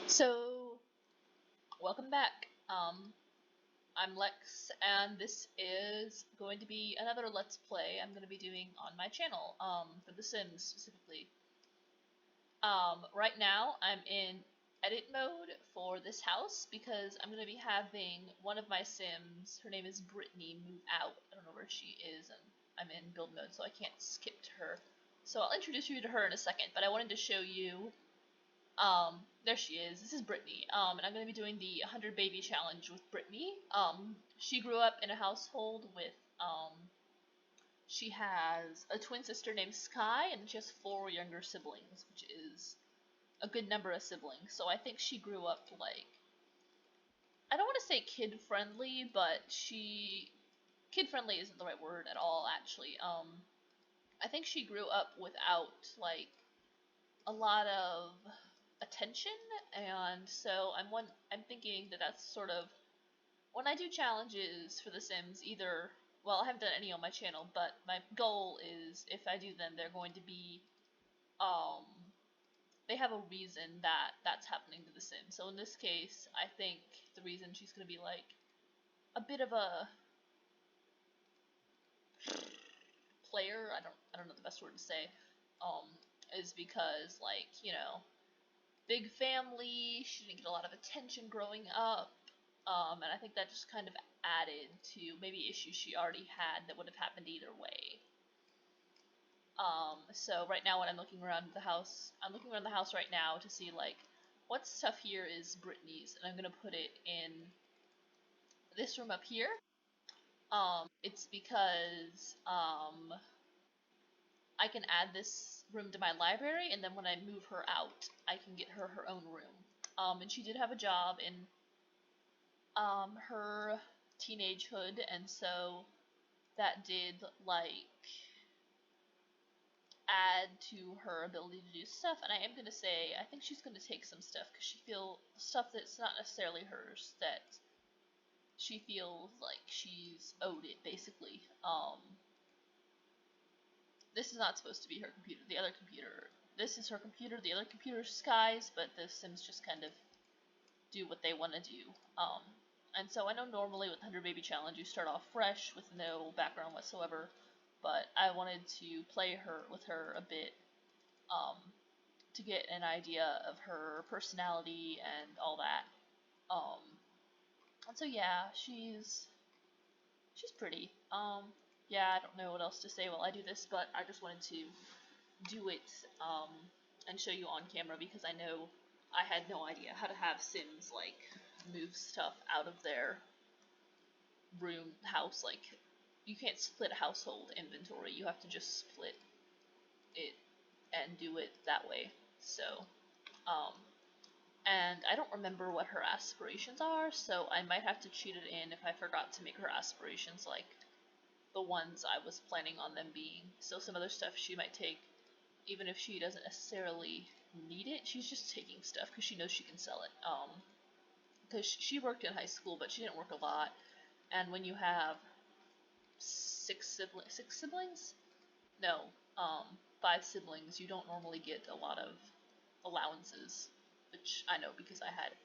So, welcome back. I'm Lex, and this is going to be another Let's Play I'm going to be doing on my channel, for The Sims specifically. Right now, I'm in edit mode for this house because I'm going to be having one of my Sims, her name is Brittni, move out. I don't know where she is, and I'm in build mode, so I can't skip to her. So I'll introduce you to her in a second, but I wanted to show you there she is. This is Brittni. And I'm going to be doing the 100 Baby Challenge with Brittni. She grew up in a household with, she has a twin sister named Sky, and she has 4 younger siblings, which is a good number of siblings. So I think she grew up, like, I don't want to say kid-friendly, but kid-friendly isn't the right word at all, actually. I think she grew up without, like, a lot of attention, and so I'm thinking that that's sort of when I do challenges for The Sims. Either, well, I haven't done any on my channel, but my goal is if I do them, they're going to be they have a reason that that's happening to The Sims. So in this case, I think the reason she's going to be like a bit of a player. I don't know the best word to say. Um, is because, like, big family. She didn't get a lot of attention growing up. And I think that just kind of added to maybe issues she already had that would have happened either way. So right now when I'm looking around the house, I'm looking around the house right now to see, like, what stuff here is Brittany's, and I'm gonna put it in this room up here. It's because, I can add this room to my library, and then when I move her out, I can get her own room. And she did have a job in her teenagehood, and so that did, like, add to her ability to do stuff. And I am going to say I think she's going to take some stuff because she feels stuff that's not necessarily hers, that she feels like she's owed it, basically. This is not supposed to be her computer. The other computer, this is her computer. The other computer's Sky's, but the Sims just kind of do what they want to do. And so I know normally with 100 Baby Challenge you start off fresh with no background whatsoever, but I wanted to play her with her a bit, to get an idea of her personality and all that. Um, and so yeah, she's pretty. Yeah, I don't know what else to say while I do this, but I just wanted to do it, and show you on camera because I know I had no idea how to have Sims, like, move stuff out of their house. Like, you can't split household inventory. You have to just split it and do it that way. So, um, and I don't remember what her aspirations are, so I might have to cheat it in if I forgot to make her aspirations like the ones I was planning on them being. So some other stuff she might take, even if she doesn't necessarily need it, she's just taking stuff because she knows she can sell it. Because she worked in high school, but she didn't work a lot. And when you have six siblings? No, 5 siblings, you don't normally get a lot of allowances, which I know because I had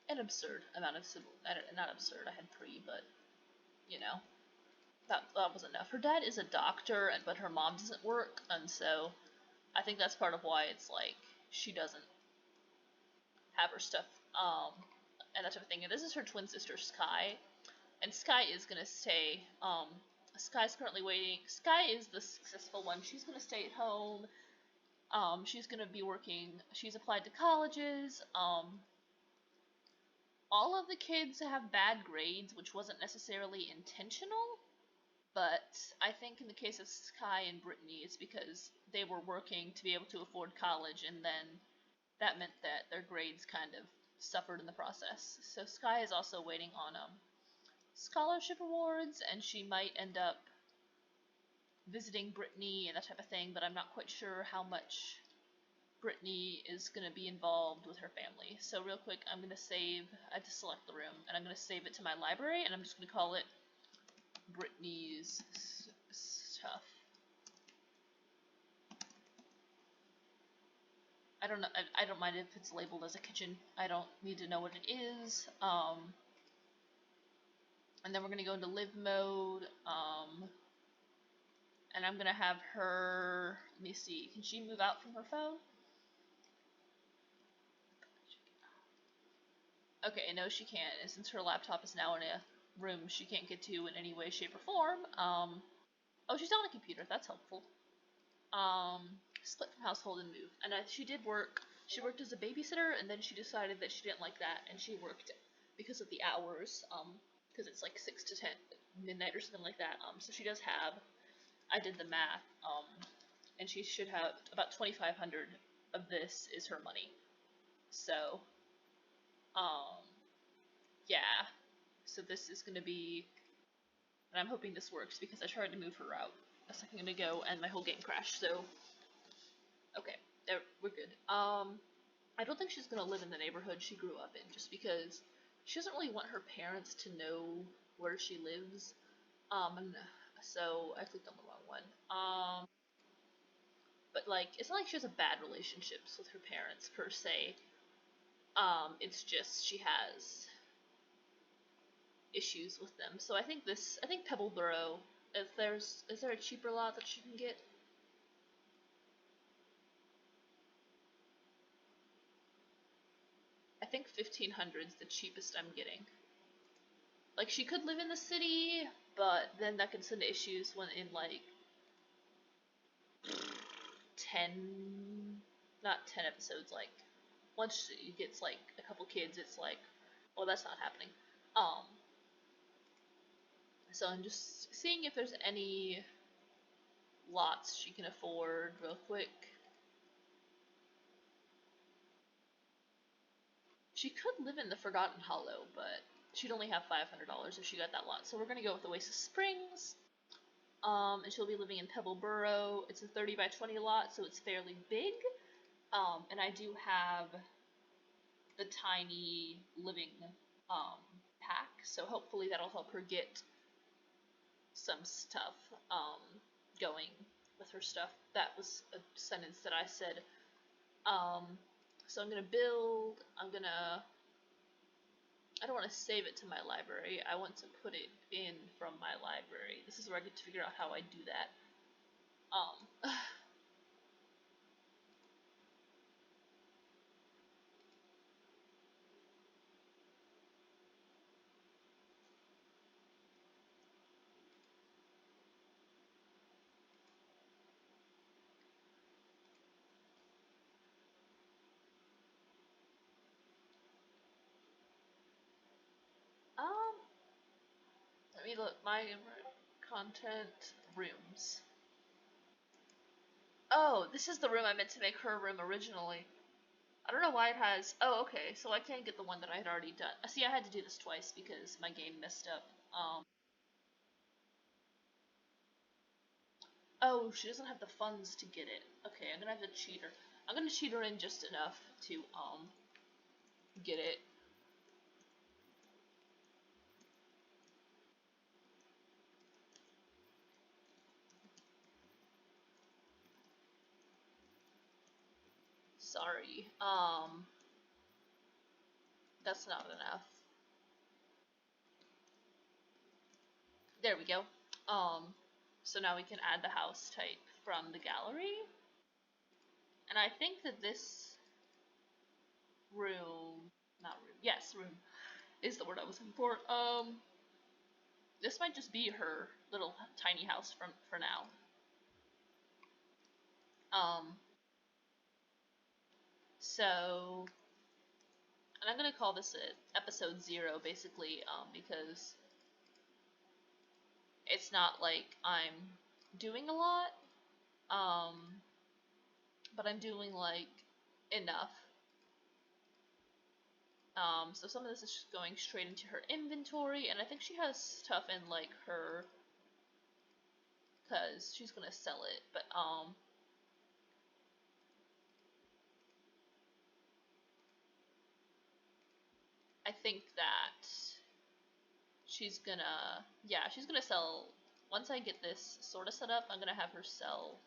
an absurd amount of siblings. Not absurd, I had 3, but, you know, that was enough. Her dad is a doctor, but her mom doesn't work, and so I think that's part of why it's like she doesn't have her stuff, and that type of thing. And this is her twin sister, Sky, and Sky is gonna stay. Sky's currently waiting. Sky is the successful one. She's gonna stay at home. She's gonna be working. She's applied to colleges. All of the kids have bad grades, which wasn't necessarily intentional. But I think in the case of Sky and Brittany, it's because they were working to be able to afford college, and then that meant that their grades kind of suffered in the process. So Sky is also waiting on scholarship awards, and she might end up visiting Brittany and that type of thing, but I'm not quite sure how much Brittany is going to be involved with her family. So real quick, I'm going to save, I have to select the room, and I'm going to save it to my library, and I'm just going to call it Brittany's stuff. I don't know. I don't mind if it's labeled as a kitchen. I don't need to know what it is. And then we're gonna go into live mode. And I'm gonna have her. Let me see. Can she move out from her phone? Okay, no, she can't. And since her laptop is now in a room she can't get to in any way, shape, or form. Oh, she's on a computer. That's helpful. Split from household and move. And she did work. She worked as a babysitter, and then she decided that she didn't like that, and she worked because of the hours. Because it's like 6 to 10 midnight or something like that. So she does have. I did the math. And she should have about 2,500 of this is her money. So, um, yeah. So this is gonna be, and I'm hoping this works because I tried to move her out a second ago and my whole game crashed. So, okay, there, we're good. I don't think she's gonna live in the neighborhood she grew up in, just because she doesn't really want her parents to know where she lives. And so I clicked on the wrong one. But like, it's not like she has a bad relationships with her parents per se. It's just she has issues with them. So I think Pebbleboro. Is there a cheaper lot that she can get? I think 1,500 is the cheapest I'm getting. Like she could live in the city, but then that could send issues when in like 10, not 10 episodes. Like once she gets like a couple kids, it's like, well, that's not happening. Um, so I'm just seeing if there's any lots she can afford real quick. She could live in the Forgotten Hollow, but she'd only have $500 if she got that lot. So we're gonna go with Oasis Springs. And she'll be living in Pebbleboro. It's a 30 by 20 lot, so it's fairly big. And I do have the tiny living um, pack, so hopefully that'll help her get some stuff going with her stuff. That was a sentence that I said. So I'm gonna build. I don't want to save it to my library. I want to put it in from my library. This is where I get to figure out how I do that. Um, um, let me look. My content rooms. Oh, this is the room I meant to make her room originally. I don't know why it has. Oh, okay. So I can't get the one that I had already done. See, I had to do this twice because my game messed up. Oh, she doesn't have the funds to get it. Okay, I'm gonna have to cheat her. I'm gonna cheat her in just enough to get it. Sorry. That's not enough. There we go. Um, so now we can add the house type from the gallery. And I think that this room, not room, yes, room is the word I was looking for. This might just be her little tiny house from for now. Um, so, and I'm gonna call this episode 0 basically, because it's not like I'm doing a lot, um, but I'm doing like enough. So some of this is just going straight into her inventory, and I think she has stuff in like her, cause she's gonna sell it. But I think that she's gonna sell. Once I get this sort of set up, I'm gonna have her sell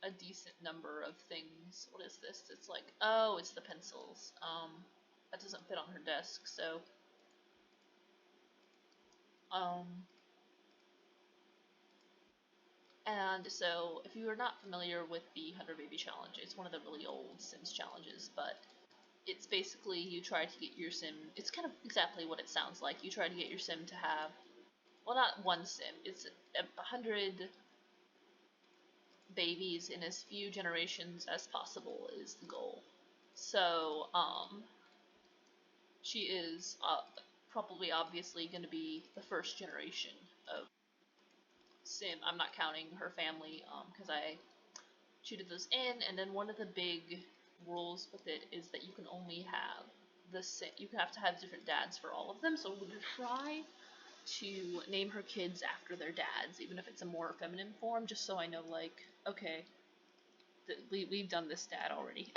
a decent number of things. What is this? It's like, oh, it's the pencils. That doesn't fit on her desk, so um and so if you are not familiar with the 100 Baby Challenge, it's one of the really old Sims challenges, but it's basically you try to get your sim, it's kind of exactly what it sounds like. You try to get your sim to have, well, not one sim, it's 100 babies in as few generations as possible is the goal. So, she is probably obviously going to be the first generation of sim. I'm not counting her family because I cheated those in, and then one of the big rules with it is that you can only have you have to have different dads for all of them. So we're gonna try to name her kids after their dads, even if it's a more feminine form, just so I know, like, okay, we've done this dad already.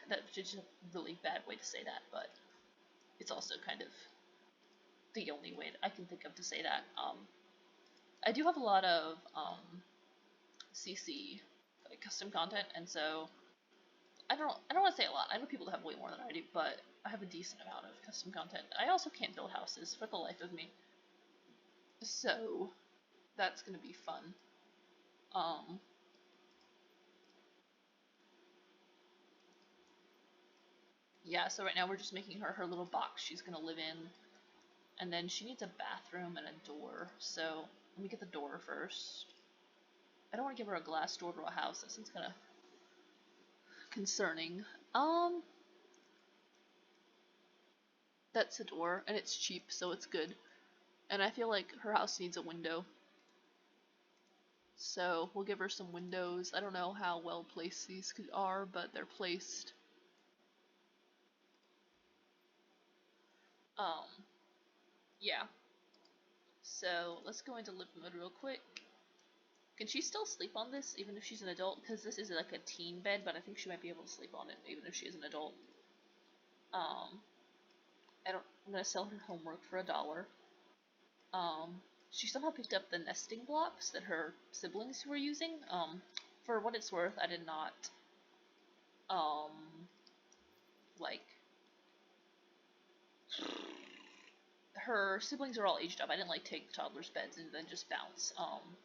That's just a really bad way to say that, but it's also kind of the only way that I can think of to say that. I do have a lot of CC, like custom content, and so I don't want to say a lot. I know people that have way more than I do, but I have a decent amount of custom content. I also can't build houses for the life of me, so that's gonna be fun. Um, yeah. So right now we're just making her little box she's gonna live in, and then she needs a bathroom and a door. So let me get the door first. I don't want to give her a glass door to a house. That seems kind of concerning. Um, that's a door, and it's cheap, so it's good. And I feel like her house needs a window. So we'll give her some windows. I don't know how well placed these are, but they're placed. Um, yeah. So let's go into live mode real quick. Can she still sleep on this even if she's an adult? Because this is like a teen bed, but I think she might be able to sleep on it even if she is an adult. Um, I'm gonna sell her homework for $1. She somehow picked up the nesting blocks that her siblings were using. For what it's worth, I did not, um, like, her siblings are all aged up. I didn't like take the toddlers' beds and then just bounce.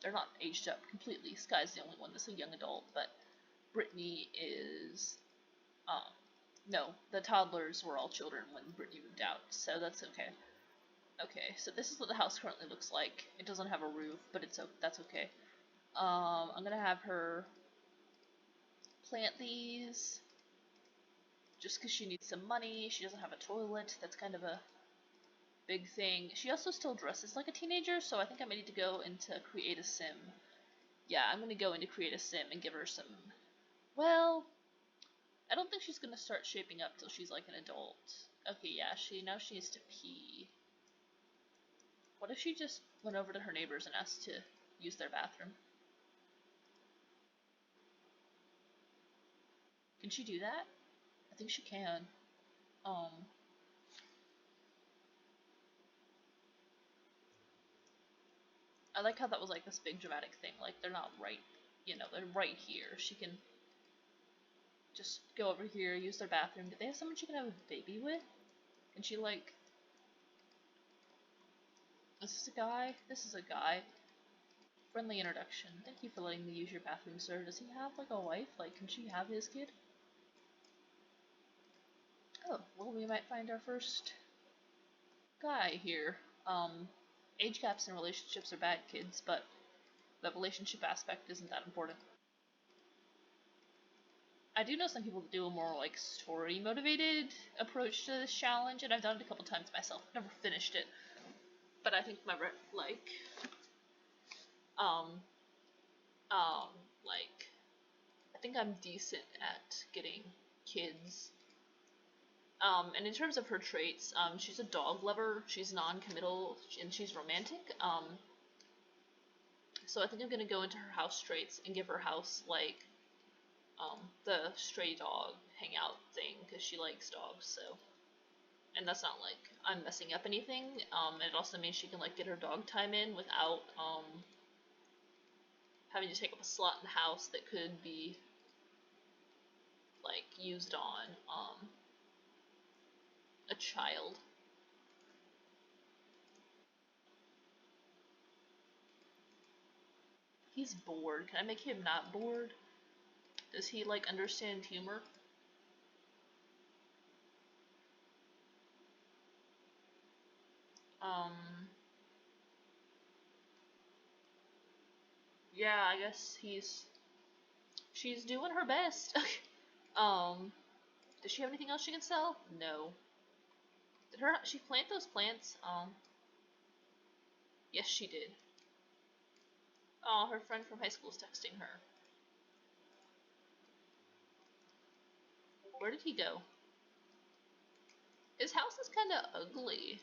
They're not aged up completely. Sky's the only one that's a young adult, but Brittni is, um, no, the toddlers were all children when Brittni moved out, so that's okay. Okay, so this is what the house currently looks like. It doesn't have a roof, but that's okay. I'm gonna have her plant these just because she needs some money. She doesn't have a toilet. That's kind of a big thing. She also still dresses like a teenager, so I think I might need to go into create a sim. Yeah, I'm gonna go into create a sim and give her some. Well, I don't think she's gonna start shaping up till she's like an adult. Okay, yeah, she needs to pee. What if she just went over to her neighbors and asked to use their bathroom? Can she do that? I think she can. Um, I like how that was like this big dramatic thing. Like they're not right, they're right here. She can just go over here, use their bathroom. Do they have someone she can have a baby with? And she like, is this a guy? This is a guy. Friendly introduction. Thank you for letting me use your bathroom, sir. Does he have like a wife? Like, can she have his kid? Oh, well, we might find our first guy here. Age gaps in relationships are bad, kids, but the relationship aspect isn't that important. I do know some people that do a more like story motivated approach to this challenge, and I've done it a couple times myself. Never finished it, but I think my like um um like I think I'm decent at getting kids. And in terms of her traits, she's a dog lover. She's non-committal and she's romantic. So I think I'm gonna go into her house traits and give her house like the stray dog hangout thing because she likes dogs. So, and that's not like I'm messing up anything. And it also means she can like get her dog time in without having to take up a slot in the house that could be used on a child. He's bored. Can I make him not bored? Does he like understand humor? Um, yeah, I guess she's doing her best. um, does she have anything else she can sell? No. Did she plant those plants? Yes, she did. Oh, her friend from high school is texting her. Where did he go? His house is kind of ugly.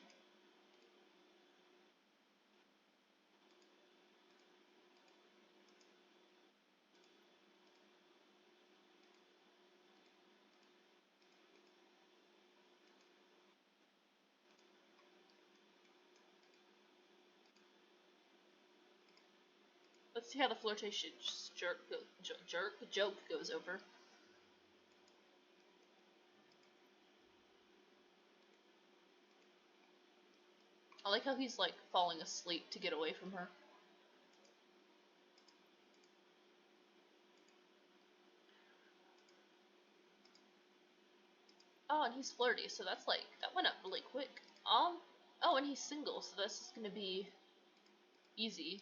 Let's see how the flirtatious joke goes over. I like how he's like falling asleep to get away from her. Oh, and he's flirty, so that's like that went up really quick. Oh, and he's single, so this is gonna be easy.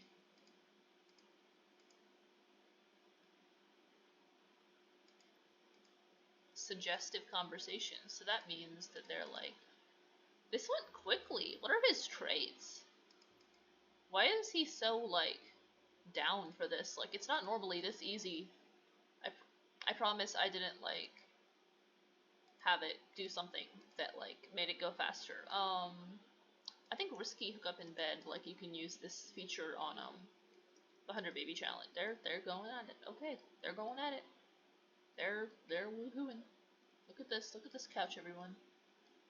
Suggestive conversation, so that means that they're like, this went quickly. What are his traits? Why is he so like down for this? Like, it's not normally this easy. I promise I didn't like have it do something that like made it go faster. I think risky hookup in bed. Like, you can use this feature on the 100 baby challenge. They're going at it. Okay, they're going at it. They're woohooing. Look at this. Look at this couch, everyone.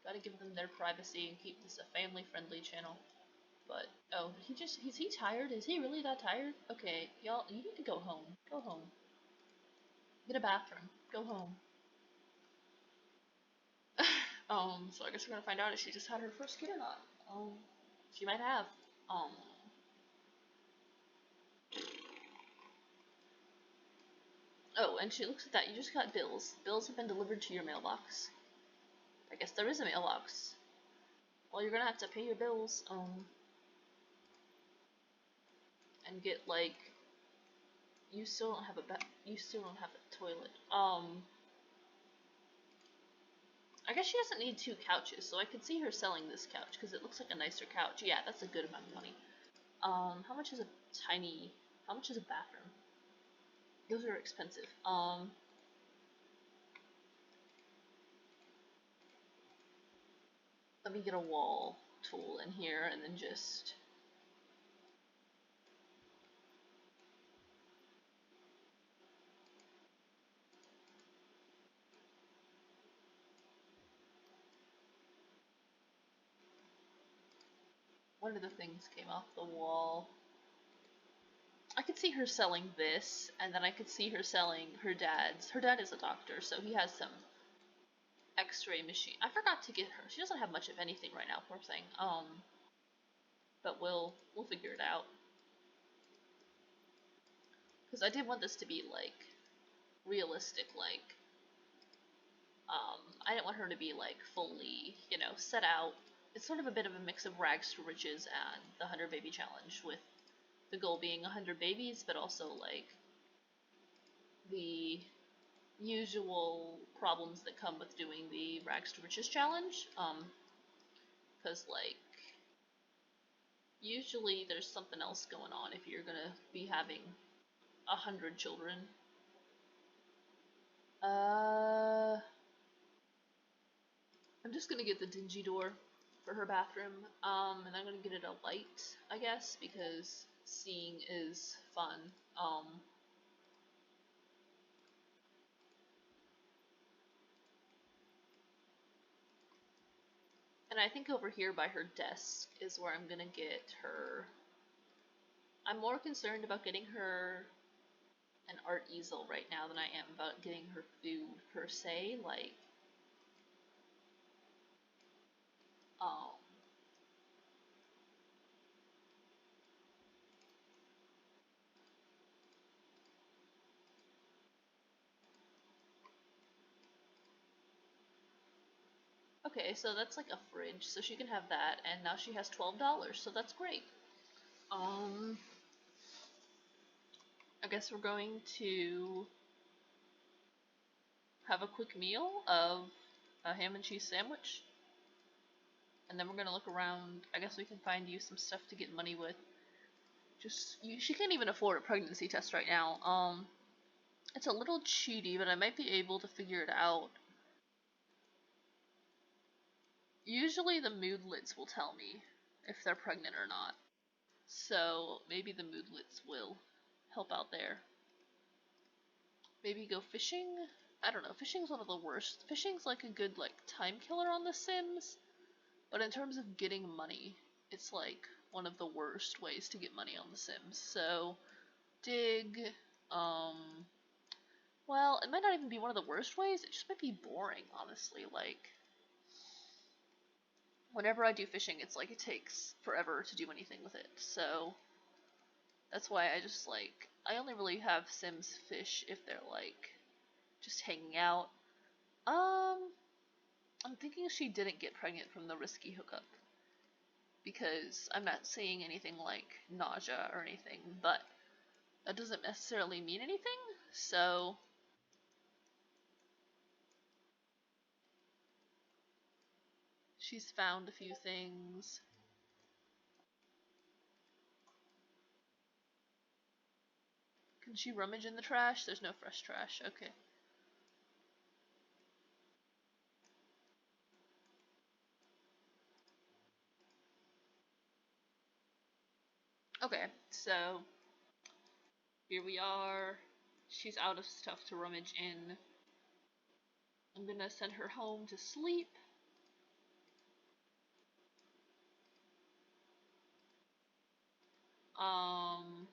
Gotta give them their privacy and keep this a family-friendly channel. But oh, is he tired? Is he really that tired? Okay, y'all, you need to go home. Go home. Get a bathroom. Go home. So I guess we're gonna find out if she just had her first kid or not. She might have. Um, oh, and she looks at that. You just got bills. Bills have been delivered to your mailbox. I guess there is a mailbox. Well, you're gonna have to pay your bills. And get like you still don't have you still don't have a toilet. I guess she doesn't need 2 couches, so I could see her selling this couch because it looks like a nicer couch. Yeah, that's a good amount of money. How much is a tiny? How much is a bathroom? Those are expensive. Let me get a wall tool in here and then just. One of the things came off the wall. I could see her selling this, and then I could see her selling her dad's. Her dad is a doctor, so he has some X-ray machine. I forgot to get her. She doesn't have much of anything right now, poor thing. But we'll figure it out. Because I did want this to be like realistic, like I didn't want her to be like fully, set out. It's sort of a bit of a mix of rags to riches and the 100 baby challenge, with the goal being 100 babies, but also like the usual problems that come with doing the rags to riches challenge. Because like usually there's something else going on if you're gonna be having 100 children. Uh, I'm just gonna get the dingy door for her bathroom, and I'm gonna get it a light, I guess, because seeing is fun. And I think over here by her desk is where I'm gonna get her. I'm more concerned about getting her an art easel right now than I am about getting her food per se. Like, um, okay, so that's like a fridge, so she can have that, and now she has $12, so that's great. Um, I guess we're going to have a quick meal of a ham and cheese sandwich, and then we're gonna look around. I guess we can find you some stuff to get money with. She can't even afford a pregnancy test right now. It's a little cheaty, but I might be able to figure it out. Usually the moodlets will tell me if they're pregnant or not. So maybe the moodlets will help out there. Maybe go fishing? I don't know. Fishing's one of the worst. Fishing's like a good time killer on The Sims, but in terms of getting money, it's like one of the worst ways to get money on The Sims. So dig, well, it might not even be one of the worst ways. It just might be boring, honestly. Like, whenever I do fishing, it's like it takes forever to do anything with it. So that's why I only really have Sims fish if they're like just hanging out. Um, I'm thinking she didn't get pregnant from the risky hookup because I'm not seeing anything like nausea or anything, but that doesn't necessarily mean anything. So she's found a few things. Can she rummage in the trash? There's no fresh trash. Okay. Okay, so here we are. She's out of stuff to rummage in. I'm gonna send her home to sleep. Um,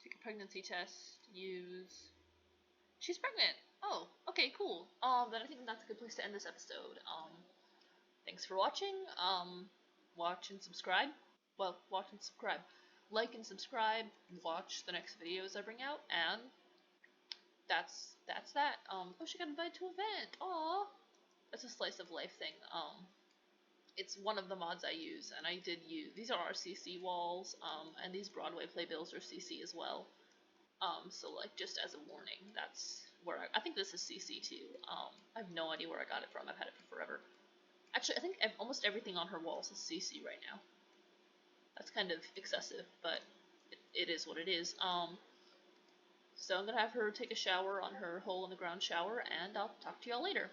take a pregnancy test. Use. She's pregnant. Oh, okay, cool. Then I think that's a good place to end this episode. Thanks for watching. Watch and subscribe. Well, watch and subscribe. Like and subscribe. Watch the next videos I bring out, and that's that. Oh, she got invited to an event. Aw, that's a slice of life thing. It's one of the mods I use, and I did use. These are our CC walls. And these Broadway playbills are CC as well. So like just as a warning, that's where I think this is CC too. I have no idea where I got it from. I've had it for forever. Actually, I think almost everything on her walls is CC right now. That's kind of excessive, but it is what it is. So I'm gonna have her take a shower on her hole in the ground shower, and I'll talk to y'all later.